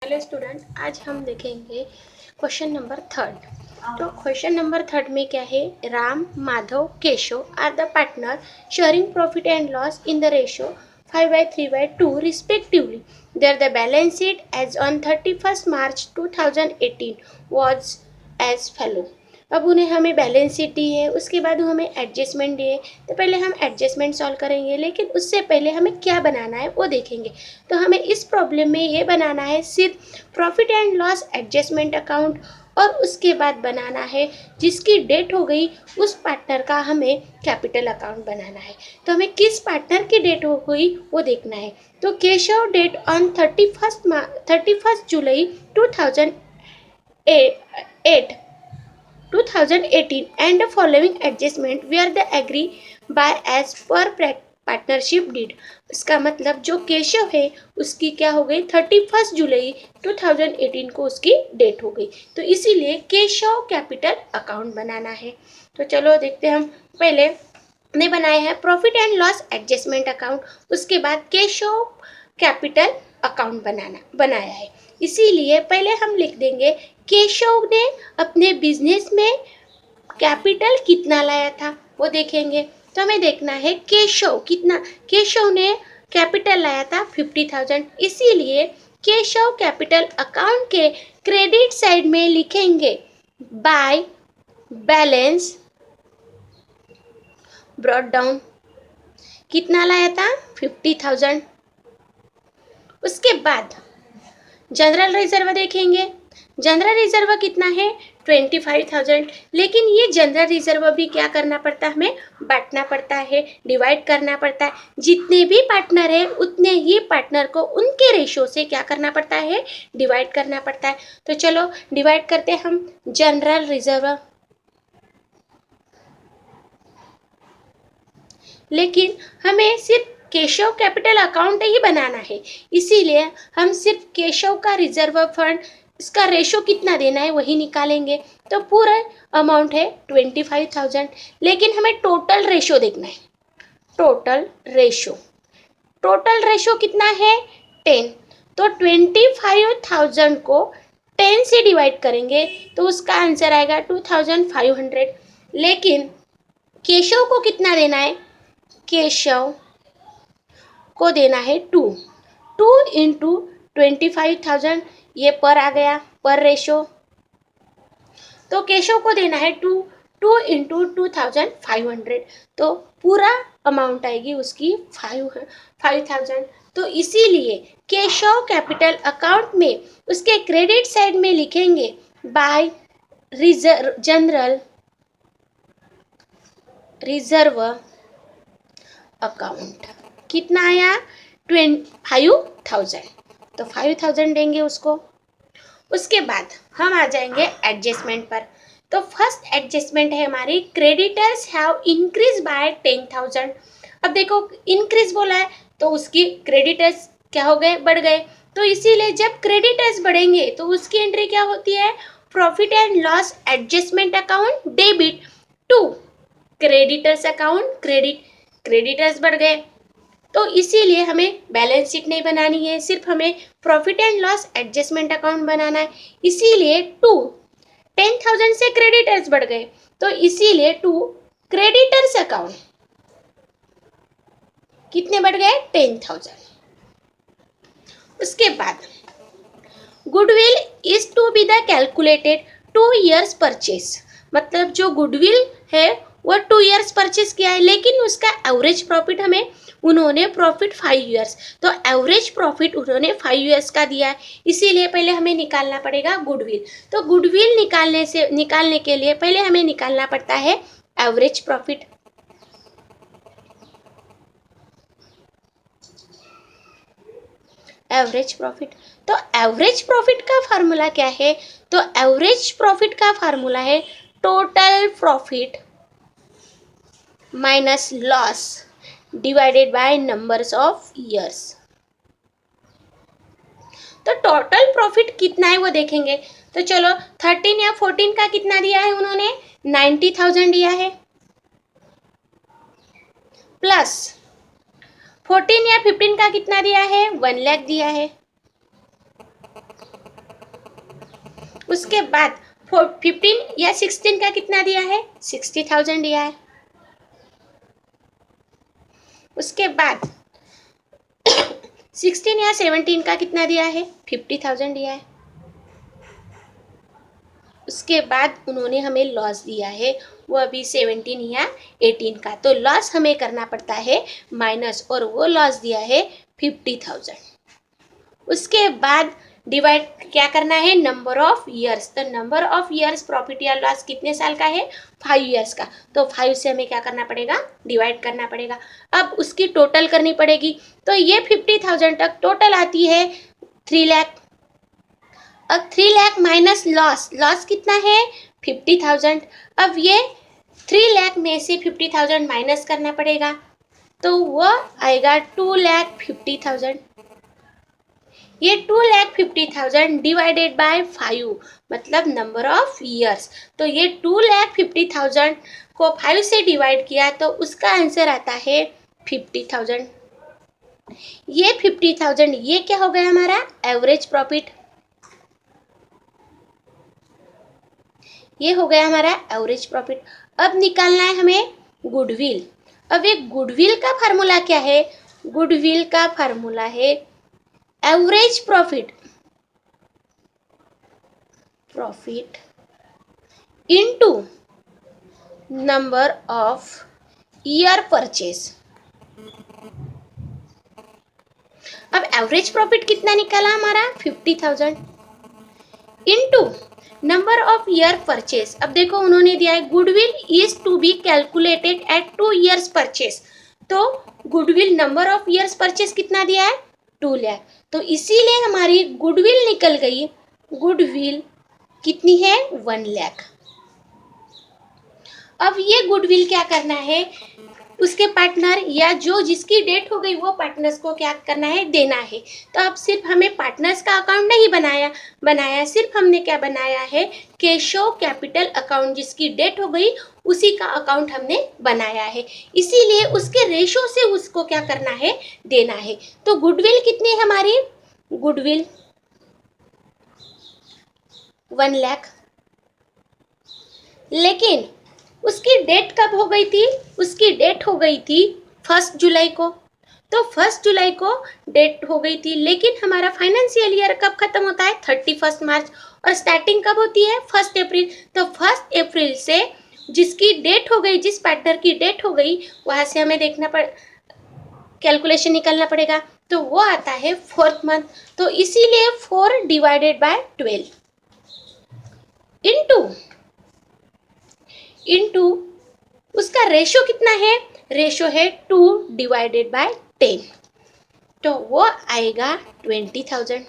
Hello student, आज हम देखेंगे क्वेश्चन नंबर 3। तो क्वेश्चन नंबर 3 में क्या है, Ram, Madhav, Keshav are the partner sharing profit and loss in the ratio 5/3/2 respectively. Their the balance sheet as on 31st March 2018 was as follow. अब उन्हें हमें बैलेंस शीट दी है, उसके बाद हमें एडजस्टमेंट दिए. तो पहले हम एडजस्टमेंट सॉल्व करेंगे, लेकिन उससे पहले हमें क्या बनाना है वो देखेंगे. तो हमें इस प्रॉब्लम में ये बनाना है सिर्फ profit and loss adjustment account, और उसके बाद बनाना है जिसकी डेट हो गई उस पार्टनर का हमें कैपिटल अकाउंट बनाना है. तो हमें किस पार्टनर की डेट हो गई वो देखना है. तो Keshav died on 31st July 2018 and the following adjustment were the agree by as per partnership deed. इसका मतलब जो केशव है उसकी क्या हो गई, 31 जुलाई 2018 को उसकी डेट हो गई. तो इसीलिए केशव कैपिटल अकाउंट बनाना है. तो चलो देखते हैं. हम पहले ने बनाया है profit and loss adjustment account, उसके बाद केशव कैपिटल अकाउंट बनाया है. इसीलिए पहले हम लिख देंगे केशव ने अपने बिजनेस में कैपिटल कितना लाया था वो देखेंगे. तो हमें देखना है केशव ने कैपिटल लाया था 50,000. इसीलिए केशव कैपिटल अकाउंट के क्रेडिट साइड में लिखेंगे बाय बैलेंस ब्रॉट डाउन. कितना लाया था, 50,000. उसके बाद जनरल रिजर्व देखेंगे. जनरल रिजर्व कितना है, 25,000. लेकिन ये जनरल रिजर्व भी क्या करना पड़ता है, हमें बांटना पड़ता है, डिवाइड करना पड़ता है. जितने भी पार्टनर है उतने ही पार्टनर को उनके रेशो से क्या करना पड़ता है, डिवाइड करना पड़ता है. तो चलो डिवाइड करते हैं हम जनरल रिजर्व. लेकिन हमें सिर्फ केशव कैपिटल अकाउंट ही बनाना है, इसीलिए हम सिर्फ केशव का रिजर्व फंड, इसका रेशो कितना देना है वही निकालेंगे. तो पूरा अमाउंट है 25,000. लेकिन हमें टोटल रेशो देखना है. टोटल रेशो कितना है, 10. तो 25,000 को 10 से डिवाइड करेंगे तो उसका आंसर आएगा 2,500. लेकिन केशव को कितना देना है, केशव को देना है 2 इंटू 25,000. ये पर आ गया, पर रेशो. तो केशव को देना है 2 इंटू 2,500. तो पूरा अमाउंट आएगी उसकी 5,000. तो इसीलिए केशव कैपिटल अकाउंट में उसके क्रेडिट साइड में लिखेंगे बाय जनरल रिजर्व अकाउंट. कितना आया, 5,000. तो 5,000 देंगे उसको. उसके बाद हम आ जाएंगे एडजस्टमेंट पर. तो फर्स्ट एडजस्टमेंट है हमारी क्रेडिटर्स हैव इंक्रीज बाय 10,000. अब देखो इंक्रीज बोला है तो उसकी क्रेडिटर्स क्या हो गए, बढ़ गए. तो इसीलिए जब क्रेडिटर्स बढ़ेंगे तो उसकी एंट्री क्या होती है, profit and loss adjustment account debit to creditors account. Creditors बढ़ गए तो इसीलिए हमें बैलेंस शीट नहीं बनानी है, सिर्फ हमें profit and loss adjustment account बनाना है. इसीलिए 10,000 से क्रेडिटर्स बढ़ गए तो इसीलिए क्रेडिटर्स अकाउंट कितने बढ़ गए, 10,000. उसके बाद goodwill is to be the calculated 2 years purchase. मतलब जो गुडविल है वो 2 years परचेस किया है, लेकिन उसका एवरेज प्रॉफिट हमें उन्होंने प्रॉफिट 5 years. तो एवरेज प्रॉफिट उन्होंने 5 years का दिया है, इसीलिए पहले हमें निकालना पड़ेगा गुडविल. तो गुडविल निकालने के लिए पहले हमें निकालना पड़ता है एवरेज प्रॉफिट. तो एवरेज प्रॉफिट का फार्मूला क्या है, तो एवरेज प्रॉफिट का फार्मूला है total profit minus loss divided by numbers of years. तो टोटल प्रॉफिट कितना है वो देखेंगे. तो चलो 13 या 14 का कितना दिया है उन्होंने, 90,000 दिया है, प्लस 14 या 15 का कितना दिया है, 1 लाख दिया है. उसके बाद 15 या 16 का कितना दिया है, 60,000 दिया है। उसके बाद 16 या 17 का कितना दिया है, 50,000 दिया है। उसके बाद उन्होंने हमें लॉस दिया है, वो अभी 17 या 18 का, तो लॉस हमें करना पड़ता है माइनस, और वो लॉस दिया है 50,000। उसके बाद डिवाइड क्या करना है, नंबर ऑफ ईयर्स, तो नंबर ऑफ ईयर्स प्रॉफिट या लॉस कितने साल का है, 5 ईयर्स का, तो 5 से हमें क्या करना पड़ेगा, डिवाइड करना पड़ेगा। अब उसकी टोटल करनी पड़ेगी, तो ये 50,000 तक टोटल आती है 3 लाख। अब 3 लाख माइनस लॉस, लॉस कितना है, 50,000। अब ये 3 लाख में से 50,000 माइनस करना पड़ेगा, तो वो आएगा 2,50,000। ये 2,50,000 डिवाइडेड बाय 5 मतलब नंबर ऑफ ईयर्स, तो ये 2,50,000 को 5 से डिवाइड किया तो उसका आंसर आता है 50,000। ये 50,000 ये क्या हो गया हमारा एवरेज प्रॉफिट, ये हो गया हमारा एवरेज प्रॉफिट। अब निकालना है हमें गुडविल। अब ये गुडविल का फार्मूला क्या है, गुडविल का फार्मूला है average profit, profit into number of year purchase. अब एवरेज प्रॉफिट कितना निकाला हमारा 50,000 into number of year purchase. अब देखो उन्होंने दिया है goodwill is to be calculated at 2 years purchase, तो goodwill number of years purchase कितना दिया है 2 लाख, तो इसीलिए हमारी गुडविल निकल गई, गुडविल कितनी है 1 लाख। अब ये गुडविल क्या करना है, उसके पार्टनर या जो जिसकी डेट हो गई वो पार्टनर्स को क्या करना है, देना है। तो अब सिर्फ हमें पार्टनर्स का अकाउंट नहीं बनाया सिर्फ हमने क्या बनाया है, केशव कैपिटल अकाउंट, जिसकी डेट हो गई उसी का अकाउंट हमने बनाया है, इसीलिए उसके रेशो से उसको क्या करना है, देना है। तो गुडविल कितनी है हमारी, गुडविल 1 लाख, लेकिन उसकी डेट कब हो गई थी, उसकी डेट हो गई थी 1 जुलाई को, तो 1 जुलाई को डेट हो गई थी, लेकिन हमारा फाइनेंशियल ईयर कब खत्म होता है 31 मार्च, और स्टार्टिंग कब होती है 1 अप्रैल, तो 1 अप्रैल से जिसकी डेट हो गई, जिस पार्टनर की डेट हो गई वहां से हमें कैलकुलेशन निकालना पड़ेगा, तो वो आता है 4th मंथ, तो इसीलिए 4 डिवाइडेड बाय 12 इनटू उसका रेशो कितना है, रेशो है 2 डिवाइडेड बाय 10, तो वो आएगा 20,000।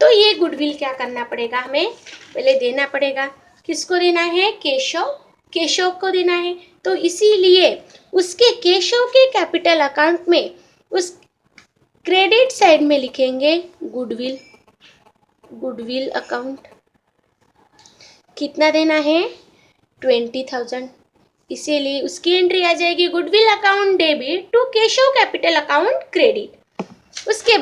तो ये गुडविल क्या करना पड़ेगा, हमें पहले देना पड़ेगा, किसको देना है, केशव को देना है, तो इसीलिए उसके केशव के कैपिटल अकाउंट में उस क्रेडिट साइड में लिखेंगे गुडविल अकाउंट, कितना देना है 20,000, इसीलिए उसकी एंट्री आ जाएगी goodwill account debit to Keshav capital account credit. उसके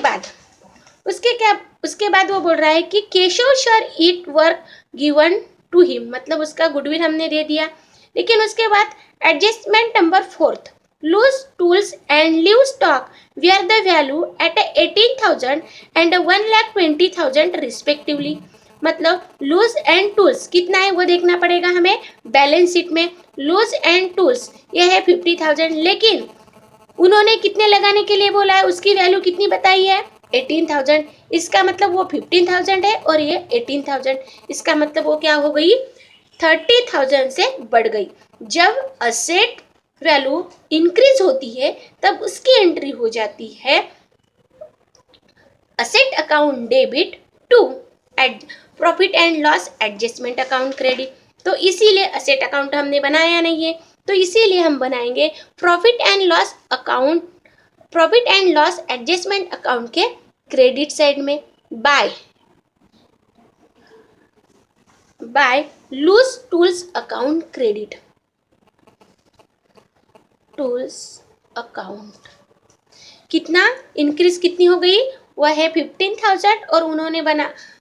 बाद वो बोल रहा है कि Keshav share it work given to him, मतलब उसका गुडविल हमने दे दिया, लेकिन उसके बाद adjustment number 4th loose tools and livestock were the value at 18,000 and 1,20,000 respectively, मतलब लूज एंड टूल्स कितना है वो देखना पड़ेगा हमें बैलेंस शीट में, लूज एंड टूल्स ये है 50,000, लेकिन उन्होंने कितने लगाने के लिए बोला है, उसकी वैल्यू कितनी बताई है 18,000, इसका मतलब वो 15,000 है और ये 18,000, इसका मतलब वो क्या हो गई 30,000 से बढ़ गई। जब असेट वैल्यू इंक्रीज होती है तब उसकी एंट्री हो जाती है asset account debit to profit and loss adjustment account credit, तो इसीलिए असेट अकाउंट हमने बनाया नहीं है, तो इसीलिए हम बनाएंगे profit and loss adjustment account के क्रेडिट साइड में by loose tools account credit, tools account कितना इंक्रीज कितनी हो गई, वह है 15,000 और उन्होंने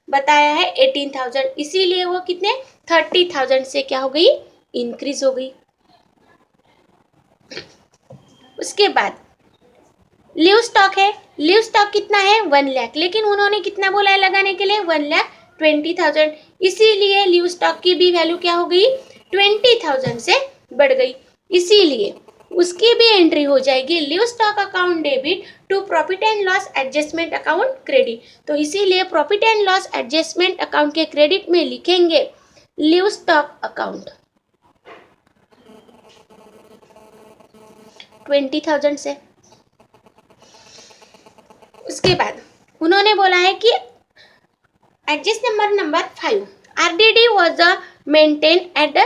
बताया है 18,000, इसीलिए वो कितने 30,000 से क्या हो गई, इंक्रीज हो गई। उसके बाद लीव स्टॉक है, लीव स्टॉक कितना है 1 लाख, लेकिन उन्होंने कितना बोला है लगाने के लिए 1,20,000, इसीलिए लीव स्टॉक की भी वैल्यू क्या हो गई 20,000 से बढ़ गई, इसीलिए उसकी भी एंट्री हो जाएगी livestock account debit to profit and loss adjustment account credit. तो इसीलिए profit and loss adjustment account के क्रेडिट में लिखेंगे लीव स्टॉक अकाउंट 20,000 से। उसके बाद उन्होंने बोला है कि adjust number 5 RDD was maintain at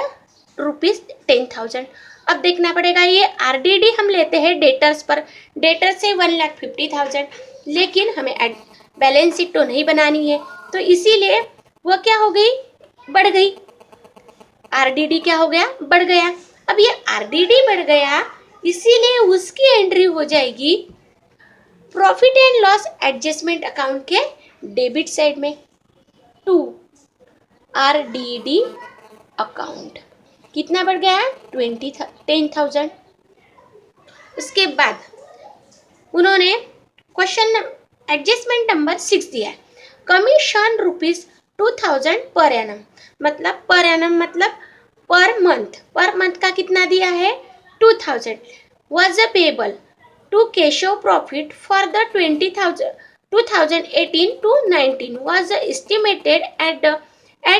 ₹10,000। अब देखना पड़ेगा, ये आरडीडी हम लेते हैं डेटर्स पर, डेटर से 1,50,000, लेकिन हमें बैलेंस शीट तो नहीं बनानी है, तो इसीलिए वो क्या हो गई, बढ़ गई, आरडीडी क्या हो गया, बढ़ गया। अब ये आरडीडी बढ़ गया, इसीलिए उसकी एंट्री हो जाएगी profit and loss adjustment account के डेबिट साइड में टू आरडीडी अकाउंट। कितना बढ़ गया 10,000। उसके बाद उन्होंने क्वेश्चन एडजस्टमेंट नंबर 6 दिया है, कमीशन ₹2,000 पर एनम, मतलब पर एनम मतलब पर मंथ का कितना दिया है 2,000 was payable to Keshav profit for the 2018 to 19 was estimated at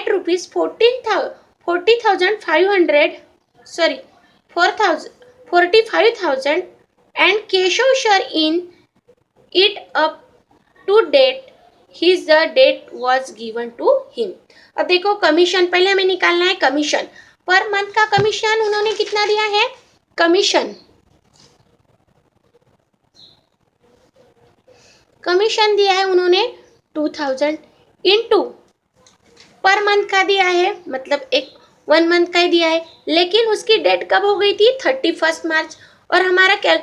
rupees 45,000 and Keshav share in it up to date his date was given to him। अब देखो commission पहले हमें निकालना है, कमीशन पर मंथ का कमीशन उन्होंने कितना दिया है, कमीशन दिया है उन्होंने 2,000 इनटू पर मंथ का दिया है, मतलब 1 मंथ का ही दिया है, लेकिन उसकी डेट कब हो गई थी 31 मार्च, और हमारा क्या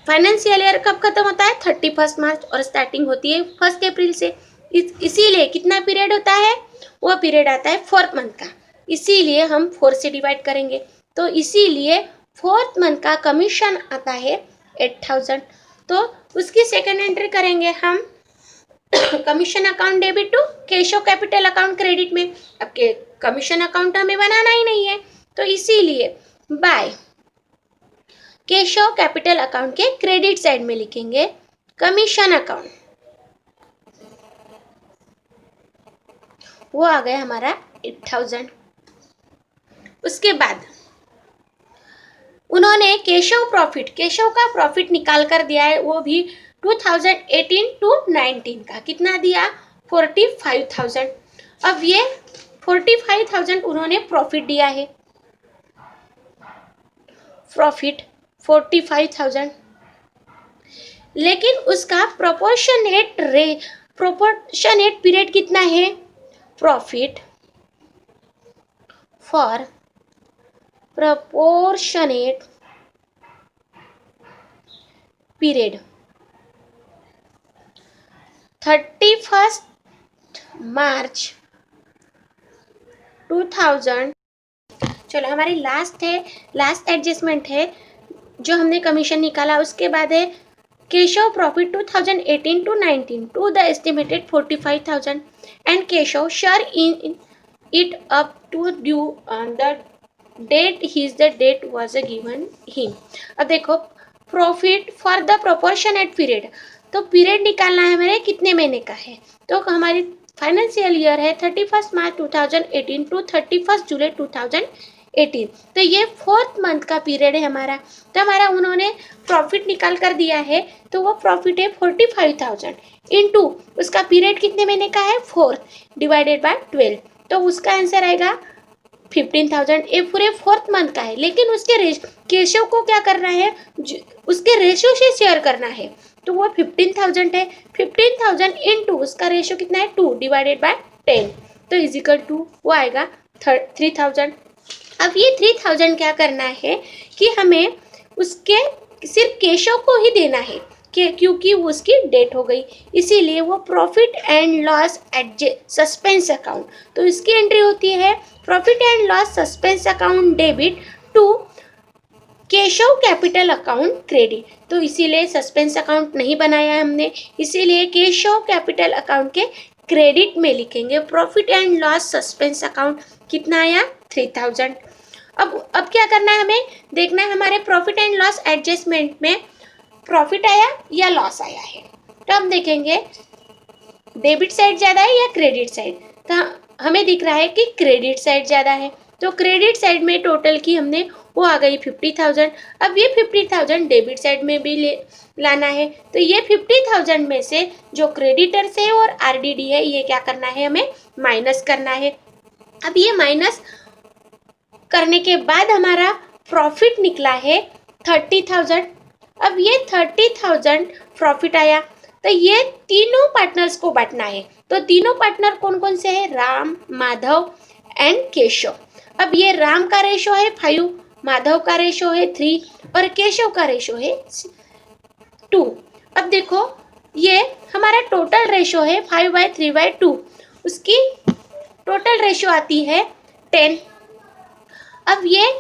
फाइनेंशियल ईयर कब खत्म होता है 31 मार्च और स्टार्टिंग होती है 1 अप्रैल से, इसीलिए कितना पीरियड होता है, वो पीरियड आता है 4th मंथ का, इसीलिए हम 4 से डिवाइड करेंगे, तो इसीलिए 4th मंथ का कमीशन आता है 8,000। तो उसकी सेकंड एंट्री करेंगे हम commission account debit to Keshav capital account credit में। अब के कमीशन अकाउंट हमें बनाना ही नहीं है, तो इसीलिए बाय केशव कैपिटल अकाउंट के क्रेडिट साइड में लिखेंगे कमीशन अकाउंट, वो आ गया हमारा 8,000। उसके बाद उन्होंने केशव का प्रॉफिट निकाल कर दिया है, वो भी 2018 to 19 का कितना दिया 45,000। अब ये 45,000 उन्होंने प्रॉफिट दिया है, प्रॉफिट 45,000, लेकिन उसका प्रोपोर्शनेट पीरियड कितना है, प्रॉफिट फॉर proportionate period 31 मार्च 2000। चलो हमारी लास्ट एडजस्टमेंट है जो हमने कमीशन निकाला, उसके बाद है Keshav profit 2018 to 19 to the estimated 45,000 and Keshav share in it up to due on the date was given him. अब देखो profit for the proportionate period, तो पीरियड निकालना है मेरे कितने महीने का है, तो हमारी फाइनेंशियल ईयर है 31 मार्च 2018 टू 31 जुलाई 2018, तो ये 4th मंथ का पीरियड है हमारा, तो हमारा उन्होंने प्रॉफिट निकाल कर दिया है, तो वो प्रॉफिट है 45,000 इनटू उसका पीरियड कितने महीने का है 4 डिवाइडेड बाय 12, तो उसका आंसर आएगा 15,000। ये पूरे 4th मंथ का है, लेकिन उसके केशव को क्या करना है, उसके रेशियो से शेयर करना है, तो वो 15,000 है, 15,000 इनटू उसका रेशियो कितना है 2 डिवाइडेड बाय 10, तो इजिकल टू वो आएगा 3,000। अब ये 3,000 क्या करना है कि हमें उसके सिर्फ केशव को ही देना है, क्योंकि वो उसकी डेट हो गई, इसीलिए वो profit and loss suspense account. तो इसकी एंट्री होती है profit and loss suspense account debit to Keshav capital account credit. तो इसीलिए सस्पेंस अकाउंट नहीं बनाया हमने, इसीलिए केशव कैपिटल अकाउंट के क्रेडिट में लिखेंगे profit and loss suspense account. कितना आया 3000। अब क्या करना है, हमें देखना है हमारे प्रॉफिट एंड लॉस एडजस्टमेंट में प्रॉफिट आया या लॉस आया है। तो हम देखेंगे डेबिट साइड ज़्यादा है या क्रेडिट साइड। तो हमें दिख रहा है कि क्रेडिट साइड ज़्यादा है, तो क्रेडिट साइड में टोटल की हमने वो आ गई 50,000। अब ये 50,000 डेबिट साइड में भी लाना है, तो ये 50,000 में से जो क्रेडिटर्स है और आरडीडी है ये क्या करना है, हमें माइनस करना है। अब ये माइनस करने के बाद हमारा प्रॉफिट निकला है 30,000। अब ये 30,000 प्रॉफिट आया, तो ये तीनों पार्टनर्स को बांटना है। तो तीनों पार्टनर कौन कौन से हैं, राम, माधव एंड केशव। अब ये राम का रेशो है 5, माधव का रेशो है 3 और केशव का रेशो है 2। अब देखो ये हमारा टोटल रेशो है 5/3/2, उसकी टोटल रेशो आती है 10। अब ये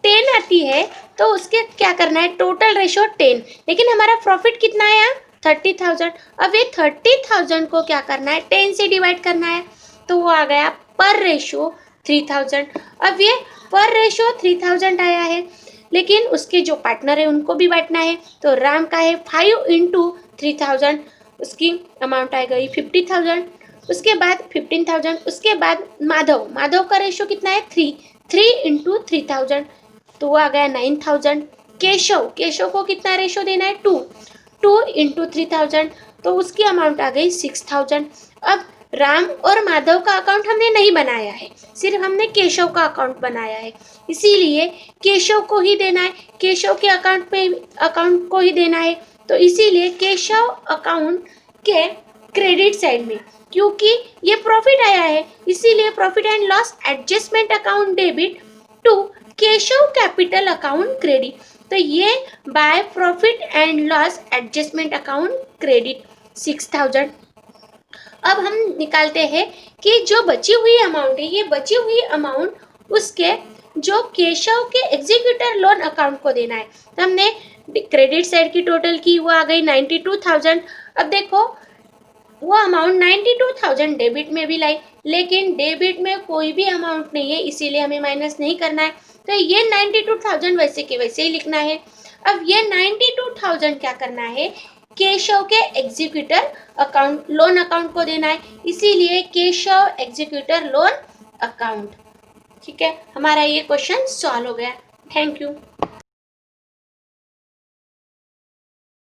10 आती है तो उसके क्या करना है, टोटल रेशो 10, लेकिन हमारा प्रॉफिट कितना आया 30,000। अब ये 30,000 को क्या करना है, 10 से डिवाइड करना है, तो वो आ गया पर रेशो 3000। अब ये पर रेशो 3000 आया है, लेकिन उसके जो पार्टनर है उनको भी बांटना है। तो राम का है 5 × 3000, उसकी अमाउंट आ गई 50,000। उसके बाद 15,000, उसके बाद माधव का रेशो कितना है 3 × 3000, तो वो आ गया 9,000। केशव को कितना रेशो देना है 2 × 3000, तो उसकी अमाउंट आ गई 6,000। अब राम और माधव का अकाउंट हमने नहीं बनाया है, सिर्फ हमने केशव का अकाउंट बनाया है, इसीलिए केशव को ही देना है, केशव के अकाउंट को ही देना है। तो इसीलिए केशव अकाउंट के क्रेडिट साइड में, क्योंकि ये प्रॉफिट आया है, इसीलिए profit and loss adjustment account debit to Keshav capital account credit. तो ये by profit and loss adjustment account credit 6,000। अब हम निकालते हैं कि जो बची हुई अमाउंट है, ये बची हुई अमाउंट उसके जो केशव के एग्जीक्यूटर लोन अकाउंट को देना है। तो हमने क्रेडिट साइड की टोटल की, वो आ गई 92,000। अब देखो वो अमाउंट 92,000 डेबिट में भी लाई, लेकिन डेबिट में कोई भी अमाउंट नहीं है, इसीलिए हमें माइनस नहीं करना है। तो ये 92,000 वैसे के वैसे ही लिखना है। अब ये 92,000 क्या करना है, केशव के एग्जीक्यूटर अकाउंट लोन अकाउंट को देना है, इसीलिए केशव एग्जीक्यूटर लोन अकाउंट। ठीक है, हमारा ये क्वेश्चन सॉल्व हो गया। Thank you.